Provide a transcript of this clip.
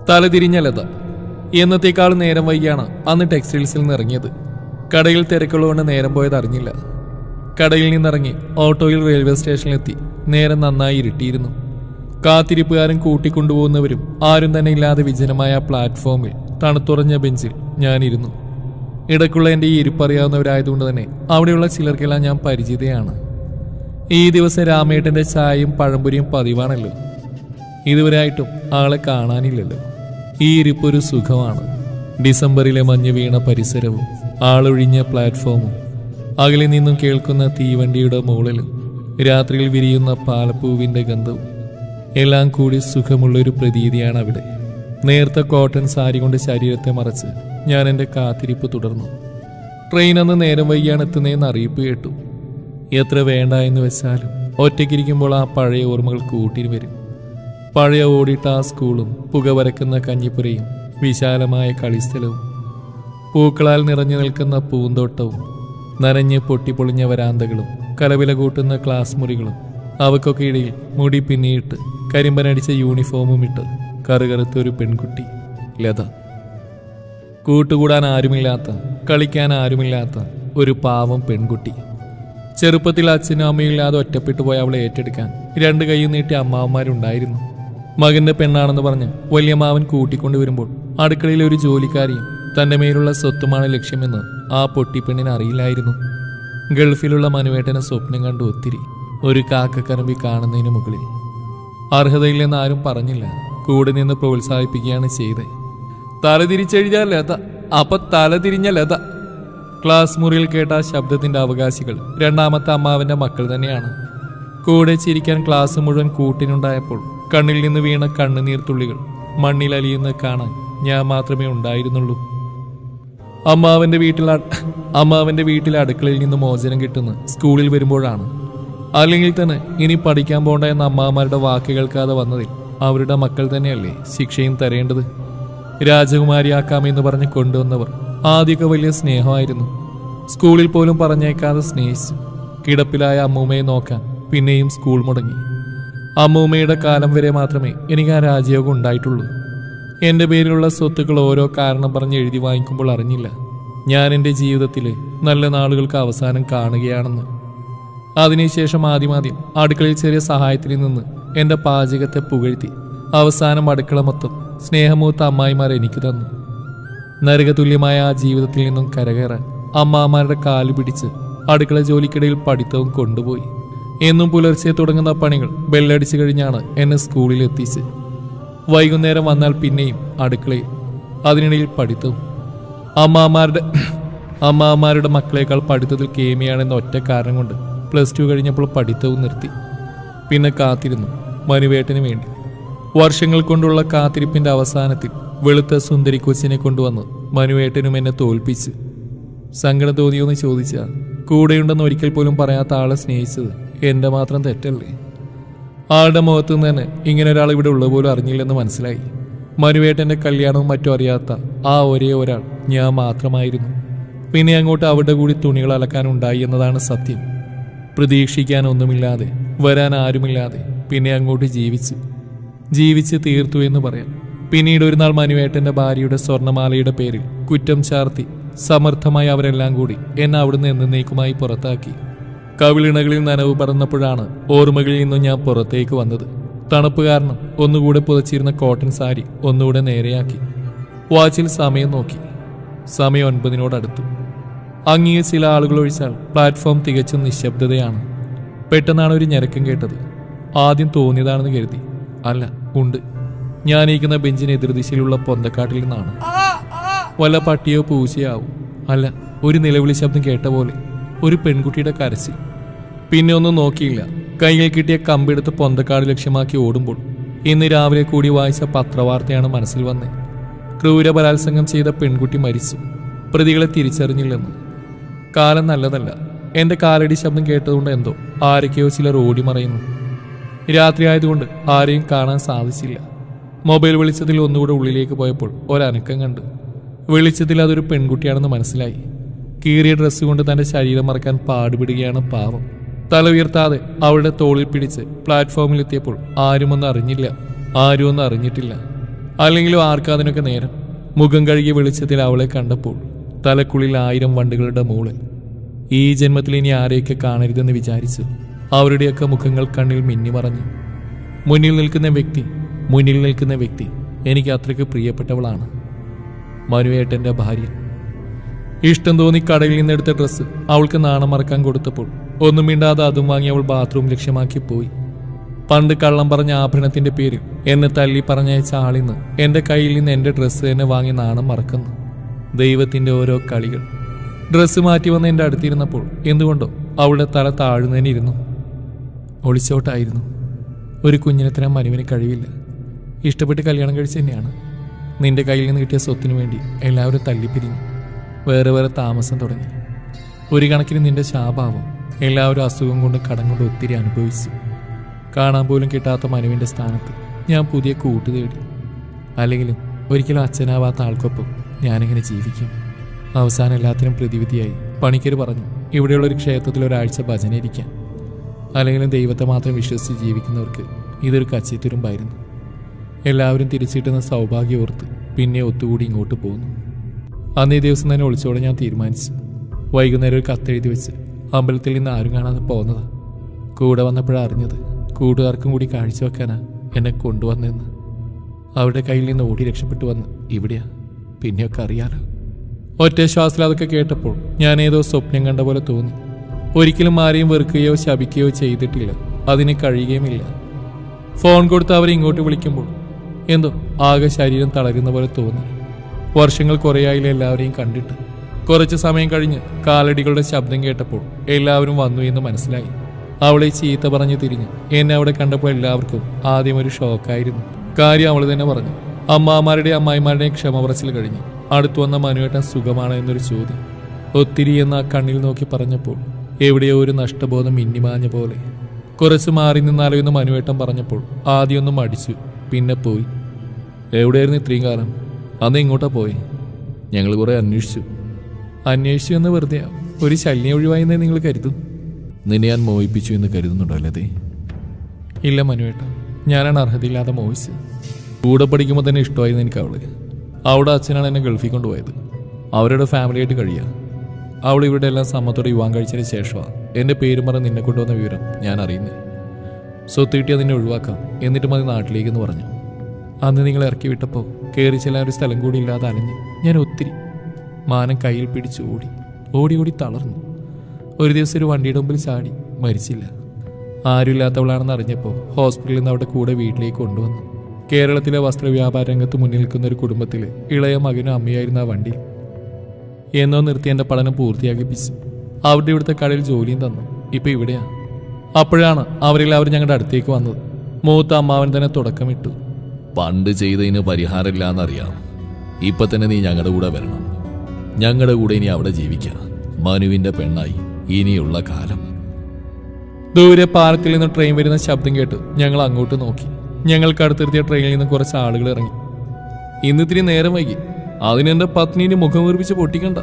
തലതിരിഞ്ഞ ലത. എന്നത്തേക്കാൾ നേരം വൈകിയാണ് അന്ന് ടെക്സ്റ്റൈൽസിൽ നിന്ന് ഇറങ്ങിയത്. കടയിൽ തിരക്കുള്ളതുകൊണ്ട് നേരം പോയത് അറിഞ്ഞില്ല. കടയിൽ നിന്നിറങ്ങി ഓട്ടോയിൽ റെയിൽവേ സ്റ്റേഷനിലെത്തി. നേരം നന്നായി ഇരുട്ടിയിരുന്നു. കാത്തിരിപ്പുകാരും കൂട്ടിക്കൊണ്ടുപോകുന്നവരും ആരും തന്നെ ഇല്ലാതെ വിജനമായ പ്ലാറ്റ്ഫോമിൽ തണുത്തുറഞ്ഞ ബെഞ്ചിൽ ഞാനിരുന്നു. ഇടയ്ക്കുള്ള എൻ്റെ ഈ ഇരിപ്പറിയാവുന്നവരായതുകൊണ്ട് തന്നെ അവിടെയുള്ള ചിലർക്കെല്ലാം ഞാൻ പരിചിതയാണ്. ഈ ദിവസം രാമേട്ടൻ്റെ ചായയും പഴംപൊരിയും പതിവാണല്ലോ. ഇതുവരെയായിട്ടും ആളെ കാണാനില്ലല്ലോ. ഈ ഇരിപ്പൊരു സുഖമാണ്. ഡിസംബറിലെ മഞ്ഞ് വീണ പരിസരവും ആളൊഴിഞ്ഞ പ്ലാറ്റ്ഫോമും അകലിൽ നിന്നും കേൾക്കുന്ന തീവണ്ടിയുടെ മുകളിലും രാത്രിയിൽ വിരിയുന്ന പാലപ്പൂവിൻ്റെ ഗന്ധവും എല്ലാം കൂടി സുഖമുള്ളൊരു പ്രതീതിയാണ് അവിടെ. നേർത്ത കോട്ടൺ സാരി കൊണ്ട് ശരീരത്തെ മറച്ച് ഞാൻ എൻ്റെ കാത്തിരിപ്പ് തുടർന്നു. ട്രെയിൻ അന്ന് നേരം വൈകിയാണ് എത്തുന്നതെന്ന് അറിയിപ്പ് കേട്ടു. എത്ര വേണ്ട എന്ന് വെച്ചാലും ഒറ്റയ്ക്കിരിക്കുമ്പോൾ ആ പഴയ ഓർമ്മകൾ കൂട്ടിന് വരും. പഴയ ഓടിട്ട ആ സ്കൂളും പുക വരക്കുന്ന കഞ്ഞിപ്പുരയും വിശാലമായ കളിസ്ഥലവും പൂക്കളാൽ നിറഞ്ഞു നിൽക്കുന്ന പൂന്തോട്ടവും നനഞ്ഞ് പൊട്ടിപ്പൊളിഞ്ഞ വരാന്തകളും കലവില കൂട്ടുന്ന ക്ലാസ് മുറികളും അവക്കൊക്കെ ഇടയിൽ മുടി പിന്നിയിട്ട് കരിമ്പനടിച്ച യൂണിഫോമും ഇട്ട് കറുകറുത്ത ഒരു പെൺകുട്ടി ലത. കൂട്ടുകൂടാൻ ആരുമില്ലാത്ത, കളിക്കാൻ ആരുമില്ലാത്ത ഒരു പാവം പെൺകുട്ടി. ചെറുപ്പത്തിൽ അച്ഛനും അമ്മയും ഇല്ലാതെ ഒറ്റപ്പെട്ടു പോയ അവളെ ഏറ്റെടുക്കാൻ രണ്ട് കൈ നീട്ടി അമ്മാവന്മാരുണ്ടായിരുന്നു. മകന്റെ പെണ്ണാണെന്ന് പറഞ്ഞ് വല്യമ്മാവൻ കൂട്ടിക്കൊണ്ടുവരുമ്പോൾ അടുക്കളയിലെ ഒരു ജോലിക്കാരിയും തന്റെ മേലുള്ള സ്വത്തുമാണ് ലക്ഷ്യമെന്ന് ആ പൊട്ടിപ്പെണ്ണിന് അറിയില്ലായിരുന്നു. ഗൾഫിലുള്ള മനുവേട്ടനെ സ്വപ്നം കണ്ടു ഒത്തിരി. ഒരു കാക്കക്കറമ്പി കാണുന്നതിന് മുകളിൽ. അർഹതയില്ലെന്ന് ആരും പറഞ്ഞില്ല. കൂടെ നിന്ന് പ്രോത്സാഹിപ്പിക്കുകയാണ് ചെയ്തത്. തലതിരിച്ചെഴുതിയ ലത, അപ്പൊ തലതിരിഞ്ഞ ലത. ക്ലാസ് മുറിയിൽ കേട്ട ആ ശബ്ദത്തിന്റെ അവകാശികൾ രണ്ടാമത്തെ അമ്മാവന്റെ മക്കൾ തന്നെയാണ്. കൂടെ ചിരിക്കാൻ ക്ലാസ് മുഴുവൻ കൂട്ടിനുണ്ടായപ്പോൾ കണ്ണിൽ നിന്ന് വീണ കണ്ണുനീർ മണ്ണിൽ അലിയുന്നത് കാണാൻ ഞാൻ മാത്രമേ ഉണ്ടായിരുന്നുള്ളൂ. അമ്മാവന്റെ വീട്ടിലെ അടുക്കളയിൽ നിന്ന് മോചനം കിട്ടുന്ന സ്കൂളിൽ വരുമ്പോഴാണ്. അല്ലെങ്കിൽ തന്നെ ഇനി പഠിക്കാൻ പോണ്ട എന്ന അമ്മാവന്മാരുടെ വാക്ക് കേൾക്കാതെ വന്നതിൽ അവരുടെ മക്കൾ തന്നെയല്ലേ ശിക്ഷയും തരേണ്ടത്. രാജകുമാരിയാക്കാമെന്ന് പറഞ്ഞ് കൊണ്ടുവന്നവർ ആദ്യമൊക്കെ വലിയ സ്നേഹമായിരുന്നു. സ്കൂളിൽ പോലും പറഞ്ഞേക്കാതെ സ്നേഹിച്ചു. കിടപ്പിലായ അമ്മൂമ്മയെ നോക്കാൻ പിന്നെയും സ്കൂൾ മുടങ്ങി. അമ്മൂമ്മയുടെ കാലം വരെ മാത്രമേ എനിക്ക് ആ രാജയോഗം ഉണ്ടായിട്ടുള്ളൂ. എൻ്റെ പേരിലുള്ള സ്വത്തുക്കൾ ഓരോ കാരണം പറഞ്ഞ് എഴുതി വാങ്ങിക്കുമ്പോൾ അറിഞ്ഞില്ല ഞാൻ എൻ്റെ ജീവിതത്തിലെ നല്ല നാളുകൾക്ക് അവസാനം കാണുകയാണെന്ന്. അതിനുശേഷം ആദ്യം അടുക്കളയിൽ ചെറിയ സഹായത്തിൽ നിന്ന് എൻ്റെ പാചകത്തെ പുകഴ്ത്തി അവസാനം അടുക്കള മൊത്തം സ്നേഹമൂത്ത അമ്മായിമാർ എനിക്ക് തന്നു. നരകതുല്യമായ ആ ജീവിതത്തിൽ നിന്നും കരകയറാൻ അമ്മാമാരുടെ കാലു പിടിച്ച് അടുക്കള ജോലിക്കിടയിൽ പഠിത്തവും കൊണ്ടുപോയി. എന്നും പുലർച്ചെ തുടങ്ങുന്ന പണികൾ ബെല്ലടിച്ചു കഴിഞ്ഞാണ് എന്നെ സ്കൂളിൽ എത്തിച്ച്. വൈകുന്നേരം വന്നാൽ പിന്നെയും അടുക്കളയിൽ, അതിനിടയിൽ പഠിത്തവും. അമ്മാമാരുടെ മക്കളേക്കാൾ പഠിത്തത്തിൽ കേമിയാണെന്ന ഒറ്റ കാരണം കൊണ്ട് +2 കഴിഞ്ഞപ്പോൾ പഠിത്തവും നിർത്തി. പിന്നെ കാത്തിരുന്നു മനുവേട്ടന് വേണ്ടി. വർഷങ്ങൾ കൊണ്ടുള്ള കാത്തിരിപ്പിന്റെ അവസാനത്തിൽ വെളുത്ത സുന്ദരി കൊച്ചിനെ കൊണ്ടുവന്ന് മനുവേട്ടനും എന്നെ തോൽപ്പിച്ച്. സങ്കടം തോന്നിയോന്ന് ചോദിച്ചാൽ കൂടെയുണ്ടെന്ന് ഒരിക്കൽ പോലും പറയാത്ത ആളെ സ്നേഹിച്ചത് എൻ്റെ മാത്രം തെറ്റല്ലേ? ആളുടെ മുഖത്തു നിന്ന് തന്നെ ഇങ്ങനെ ഒരാൾ ഇവിടെ ഉള്ള പോലും അറിഞ്ഞില്ലെന്ന് മനസ്സിലായി. മനുവേട്ടൻ്റെ കല്യാണവും മറ്റും അറിയാത്ത ആ ഒരേ ഒരാൾ ഞാൻ മാത്രമായിരുന്നു. പിന്നെ അങ്ങോട്ട് അവരുടെ കൂടി തുണികൾ അലക്കാനുണ്ടായി എന്നതാണ് സത്യം. പ്രതീക്ഷിക്കാനൊന്നുമില്ലാതെ, വരാൻ ആരുമില്ലാതെ പിന്നെ അങ്ങോട്ട് ജീവിച്ച് തീർത്തു എന്ന് പറയാം. പിന്നീട് ഒരു നാൾ മനുവേട്ടൻ്റെ ഭാര്യയുടെ സ്വർണ്ണമാലയുടെ പേരിൽ കുറ്റം ചാർത്തി സമർത്ഥമായി അവരെല്ലാം കൂടി എന്നെ അവിടുന്ന് എന്നേക്കുമായി പുറത്താക്കി. കവിളിണകളിൽ നനവ് പറന്നപ്പോഴാണ് ഓർമ്മകളിൽ നിന്നും ഞാൻ പുറത്തേക്ക് വന്നത്. തണുപ്പ് കാരണം ഒന്നുകൂടെ പുതച്ചിരുന്ന കോട്ടൺ സാരി ഒന്നുകൂടെ നേരെയാക്കി. വാച്ചിൽ സമയം നോക്കി. സമയം 9-നോടടുത്തു. അങ്ങേ ചില ആളുകൾ ഒഴിച്ചാൽ പ്ലാറ്റ്ഫോം തികച്ചും നിശബ്ദതയാണ്. പെട്ടെന്നാണ് ഒരു ഞരക്കം കേട്ടത്. ആദ്യം തോന്നിയതാണെന്ന് കരുതി. അല്ല, ഉണ്ട്. ഞാനിരിക്കുന്ന ബെഞ്ചിന് എതിർദിശയിലുള്ള പൊന്തക്കാട്ടിൽ നിന്നാണ്. വല്ല പട്ടിയോ പൂച്ചയാവും. അല്ല, ഒരു നിലവിളി ശബ്ദം കേട്ട പോലെ ഒരു പെൺകുട്ടിയുടെ കരച്ചിൽ. പിന്നെ ഒന്നും നോക്കിയില്ല. കയ്യിൽ കിട്ടിയ കമ്പെടുത്ത് പൊന്തക്കാട് ലക്ഷ്യമാക്കി ഓടുമ്പോൾ ഇന്ന് രാവിലെ കൂടി വായിച്ച പത്രവാർത്തയാണ് മനസ്സിൽ വന്നത്. ക്രൂരബലാത്സംഗം ചെയ്ത പെൺകുട്ടി മരിച്ചു. പ്രതികളെ തിരിച്ചറിഞ്ഞില്ലെന്ന്. കാലം നല്ലതല്ല. എൻ്റെ കാലടി ശബ്ദം കേട്ടതുകൊണ്ട് എന്തോ ആരൊക്കെയോ ചിലർ ഓടിമറയുന്നു. രാത്രി ആയതുകൊണ്ട് ആരെയും കാണാൻ സാധിച്ചില്ല. മൊബൈൽ വെളിച്ചത്തിൽ ഒന്നുകൂടെ ഉള്ളിലേക്ക് പോയപ്പോൾ ഒരനക്കം കണ്ടു. വെളിച്ചത്തിൽ അതൊരു പെൺകുട്ടിയാണെന്ന് മനസ്സിലായി. കീറിയ ഡ്രസ്സ് കൊണ്ട് തൻ്റെ ശരീരം മറക്കാൻ പാടുപെടുകയാണ് പാവം. തല ഉയർത്താതെ അവളുടെ തോളിൽ പിടിച്ച് പ്ലാറ്റ്ഫോമിലെത്തിയപ്പോൾ ആരും ഒന്നും അറിഞ്ഞിട്ടില്ല. അല്ലെങ്കിലും ആർക്കാ അതിനൊക്കെ നേരം? മുഖം കഴുകിയ വെളിച്ചത്തിൽ അവളെ കണ്ടപ്പോൾ തലക്കുള്ളിൽ 1000 വണ്ടുകളുടെ മൂളൽ. ഈ ജന്മത്തിൽ ഇനി ആരെയൊക്കെ കാണരുതെന്ന് വിചാരിച്ചു അവരുടെയൊക്കെ മുഖങ്ങൾ കണ്ണിൽ മിന്നിമറഞ്ഞു. മുന്നിൽ നിൽക്കുന്ന വ്യക്തി എനിക്ക് അത്രയ്ക്ക് പ്രിയപ്പെട്ടവളാണ്. മനുവേട്ടൻ്റെ ഭാര്യ. ഇഷ്ടം തോന്നി കടയിൽ നിന്നെടുത്ത ഡ്രസ്സ് അവൾക്ക് നാണം മറക്കാൻ കൊടുത്തപ്പോൾ ഒന്നും മിണ്ടാതെ അതും വാങ്ങി അവൾ ബാത്റൂം ലക്ഷ്യമാക്കി പോയി. പണ്ട് കള്ളം പറഞ്ഞ ആഭരണത്തിന്റെ പേരിൽ എന്നെ തല്ലി പറഞ്ഞയച്ച ആളിന്ന് എന്റെ കയ്യിൽ നിന്ന് എന്റെ ഡ്രസ്സ് തന്നെ വാങ്ങി നാണം മറക്കുന്നു. ദൈവത്തിന്റെ ഓരോ കളികൾ. ഡ്രസ്സ് മാറ്റി വന്ന് എന്റെ അടുത്തിരുന്നപ്പോൾ എന്തുകൊണ്ടോ അവളുടെ തല താഴ്ന്നതിനിരുന്നു. ഒളിച്ചോട്ടായിരുന്നു. ഒരു കുഞ്ഞിനെ തരാൻ മനുവിന് കഴിവില്ല. ഇഷ്ടപ്പെട്ട് കല്യാണം കഴിച്ച് തന്നെയാണ്. നിന്റെ കയ്യിൽ നിന്ന് കിട്ടിയ സ്വത്തിനു വേണ്ടി എല്ലാവരും തല്ലിപ്പിരിഞ്ഞു. വേറെ വേറെ താമസം തുടങ്ങി. ഒരു കണക്കിന് നിന്റെ ശാപാവും. എല്ലാവരും അസുഖം കൊണ്ട് കടം കൊണ്ട് ഒത്തിരി അനുഭവിച്ചു. കാണാൻ പോലും കിട്ടാത്ത മനുവിൻ്റെ സ്ഥാനത്ത് ഞാൻ പുതിയ കൂട്ട് തേടി. അല്ലെങ്കിലും ഒരിക്കലും അച്ഛനാവാത്ത ആൾക്കൊപ്പം ഞാനിങ്ങനെ ജീവിക്കും. അവസാനം എല്ലാത്തിനും പ്രതിവിധിയായി പണിക്കർ പറഞ്ഞു ഇവിടെയുള്ളൊരു ക്ഷേത്രത്തിൽ ഒരാഴ്ച ഭജന ഇരിക്കാൻ. അല്ലെങ്കിലും ദൈവത്തെ മാത്രം വിശ്വസിച്ച് ജീവിക്കുന്നവർക്ക് ഇതൊരു കച്ചിത്തുരുമ്പായിരുന്നു. എല്ലാവരും തിരിച്ചിട്ടുന്ന സൗഭാഗ്യം ഓർത്ത് പിന്നെ ഒത്തുകൂടി ഇങ്ങോട്ട് പോന്നു. അന്നേ ദിവസം തന്നെ ഒളിച്ചോടെ ഞാൻ തീരുമാനിച്ചു. വൈകുന്നേരം ഒരു കത്തെഴുതി വെച്ച് അമ്പലത്തിൽ നിന്ന് ആരും കാണാതെ പോകുന്നതാ. കൂടെ വന്നപ്പോഴാണ് അറിഞ്ഞത് കൂട്ടുകാർക്കും കൂടി കാഴ്ചവെക്കാനാ എന്നെ കൊണ്ടുവന്നെന്ന്. അവരുടെ കയ്യിൽ നിന്ന് ഓടി രക്ഷപ്പെട്ടു വന്ന് ഇവിടെയാ. പിന്നെയൊക്കെ അറിയാലോ. ഒറ്റ ശ്വാസത്തിൽ അതൊക്കെ കേട്ടപ്പോൾ ഞാൻ ഏതോ സ്വപ്നം കണ്ട പോലെ തോന്നി. ഒരിക്കലും ആരെയും വെറുക്കുകയോ ശപിക്കുകയോ ചെയ്തിട്ടില്ല. അതിന് കഴിയുകയുമില്ല. ഫോൺ കൊടുത്ത് അവരെ ഇങ്ങോട്ട് വിളിക്കുമ്പോൾ എന്തോ ആകെ ശരീരം തളരുന്ന പോലെ തോന്നി. വർഷങ്ങൾ കുറേയായില്ല എല്ലാവരെയും കണ്ടിട്ട്. കുറച്ച് സമയം കഴിഞ്ഞ് കാലടികളുടെ ശബ്ദം കേട്ടപ്പോൾ എല്ലാവരും വന്നു എന്ന് മനസ്സിലായി. അവളെ ചീത്ത പറഞ്ഞു തിരിഞ്ഞ് എന്നെ അവിടെ കണ്ടപ്പോൾ എല്ലാവർക്കും ആദ്യം ഒരു ഷോക്കായിരുന്നു. കാര്യം അവൾ തന്നെ പറഞ്ഞു. അമ്മാമാരുടെയും അമ്മായിമാരുടെയും ക്ഷമ പറച്ചിൽ കഴിഞ്ഞ് അടുത്തു വന്ന മനുവേട്ടൻ സുഖമാണ് എന്നൊരു ചോദ്യം. ഒത്തിരി എന്ന് ആ കണ്ണിൽ നോക്കി പറഞ്ഞപ്പോൾ എവിടെയോ ഒരു നഷ്ടബോധം മിന്നിമാഞ്ഞ പോലെ. കുറച്ച് മാറി നിന്നാലോ എന്ന് മനുവേട്ടൻ പറഞ്ഞപ്പോൾ ആദ്യമൊന്നും മടിച്ചു, പിന്നെ പോയി. എവിടെയായിരുന്നു ഇത്രയും കാലം? അന്ന് ഇങ്ങോട്ടാ പോയി. ഞങ്ങൾ കുറെ അന്വേഷിച്ചു എന്ന് വെറുതെ ഒരു ശല്യം ഒഴിവായെന്നേ നിങ്ങൾ കരുതും. നിന്നെ ഞാൻ മോഹിപ്പിച്ചു എന്ന് കരുതുന്നുണ്ടോ അല്ലേ? ഇല്ല മനുവേട്ട, ഞാനാണ് അർഹതയില്ലാതെ മോഹിച്ചത്. കൂടെ പഠിക്കുമ്പോൾ തന്നെ ഇഷ്ടമായിരുന്നു എനിക്ക് അവള്. അവളുടെ അച്ഛനാണ് എന്നെ ഗൾഫിൽ കൊണ്ടുപോയത്. അവരുടെ ഫാമിലിയായിട്ട് കഴിയുക. അവൾ ഇവിടെ എല്ലാം സമ്മതത്തോടെ വിവാഹം കഴിച്ചതിന് ശേഷമാണ് എൻ്റെ പേരും പറഞ്ഞ് നിന്നെ കൊണ്ടുവന്ന വിവരം ഞാൻ അറിയുന്നത്. സ്വത്ത് കിട്ടിയാൽ നിന്നെ ഒഴിവാക്കാം, എന്നിട്ട് മതി നാട്ടിലേക്കെന്ന് പറഞ്ഞു. അന്ന് നിങ്ങൾ ഇറക്കി വിട്ടപ്പോൾ കയറി ചെല്ലാൻ ഒരു സ്ഥലം കൂടി ഇല്ലാതെ അലഞ്ഞ് ഞാൻ ഒത്തിരി മാനം കയ്യിൽ പിടിച്ച് ഓടി തളർന്നു. ഒരു ദിവസം ഒരു വണ്ടിയുടെ മുമ്പിൽ ചാടി മരിച്ചില്ല. ആരുമില്ലാത്തവളാണെന്ന് അറിഞ്ഞപ്പോൾ ഹോസ്പിറ്റലിൽ നിന്ന് അവിടെ കൂടെ വീട്ടിലേക്ക് കൊണ്ടുവന്നു. കേരളത്തിലെ വസ്ത്രവ്യാപാര രംഗത്ത് മുന്നിൽ നിൽക്കുന്ന ഒരു കുടുംബത്തിൽ ഇളയ മകനും അമ്മയായിരുന്ന ആ വണ്ടി. എന്നോ നിർത്തി എൻ്റെ പഠനം പൂർത്തിയാക്കിപ്പിച്ചു. അവരുടെ ഇവിടുത്തെ കടയിൽ ജോലിയും തന്നു. ഇപ്പം ഇവിടെയാണ്. അപ്പോഴാണ് അവരെല്ലാവരും ഞങ്ങളുടെ അടുത്തേക്ക് വന്നത്. മൂത്ത അമ്മാവൻ തന്നെ തുടക്കമിട്ടു. പണ്ട് ചെയ്തതിന് പരിഹാരമില്ലാന്നറിയാം. ഇപ്പൊ തന്നെ നീ ഞങ്ങളുടെ കൂടെ വരണം. ഞങ്ങളുടെ കൂടെ ഇനി അവിടെ ജീവിക്കാം. മനുവിന്റെ പെണ്ണായി ഇനിയുള്ള കാലം. ദൂരെ പാലത്തിൽ നിന്ന് ട്രെയിൻ വരുന്ന ശബ്ദം കേട്ട് ഞങ്ങൾ അങ്ങോട്ട് നോക്കി. ഞങ്ങൾക്ക് അടുത്തെത്തിയ ട്രെയിനിൽ നിന്ന് കുറച്ച് ആളുകൾ ഇറങ്ങി. ഇന്നിത്തിരി നേരം വൈകി. അതിനെന്റെ പത്നിന് മുഖം വീർപ്പിച്ച് പൊട്ടിക്കണ്ട.